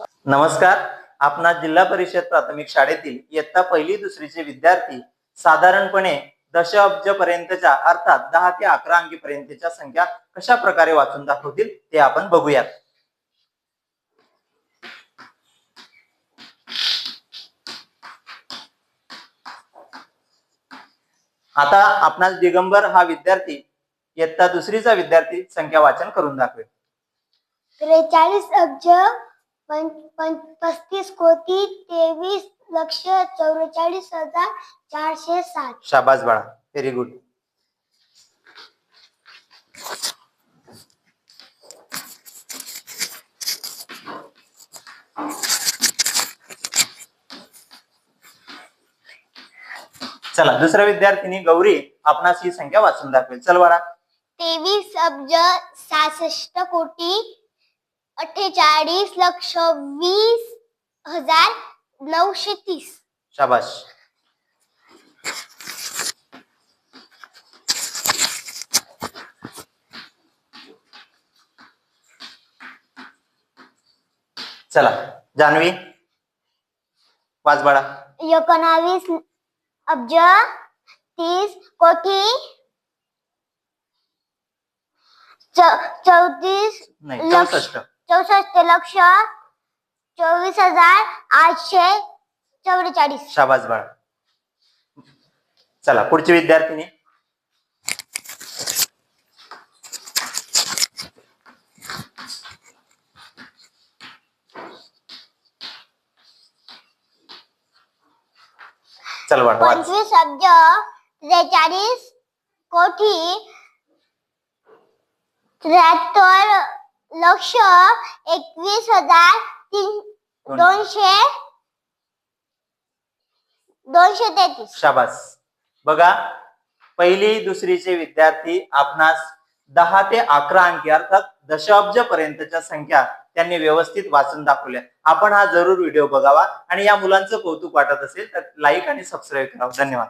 नमस्कार. आपणा जिल्हा परिषद प्राथमिक शाळेतील इयत्ता पहिली दुसरीचे विद्यार्थी साधारणपणे दशअब्ज पर्यंतच्या अर्थात 10 ते 11 अंकी पर्यंतच्या संख्या कशा प्रकारे वाचून दाखवतील ते आपण बघूयात. आता आपणास दिगंबर हा विद्यार्थी इयत्ता दुसरीचा विद्यार्थी संख्या वाचन करून दाखवेल. 43 अब्ज 35 कोटी 23,44,460. शाबास बाळा, व्हेरी गुड. चला, दुसऱ्या विद्यार्थिनी गौरी आपणास ही संख्या वाचून दाखवेल. चल बाळा. 23 अब्ज 66 कोटी 48,20,930. शाबास. चला जान्हवी, वाच बाळा. 19 अब्ज 30 कोटी 64 लक्ष 24,844. शाबास बाळा. चला पुढची विद्यार्थिनी. चल बाळा, 25 अब्ज 43 कोटी 73 लक्ष 21,233. शाबास. बघा, पहिली दुसरीचे विद्यार्थी आपणास 10 ते 11 अंकी अर्थात दशाब्ज पर्यंतच्या संख्या त्यांनी व्यवस्थित वाचून दाखवल्या. आपण हा जरूर व्हिडिओ बघावा आणि या मुलांचं कौतुक वाटत असेल तर लाईक आणि सबस्क्राईब करावं. धन्यवाद.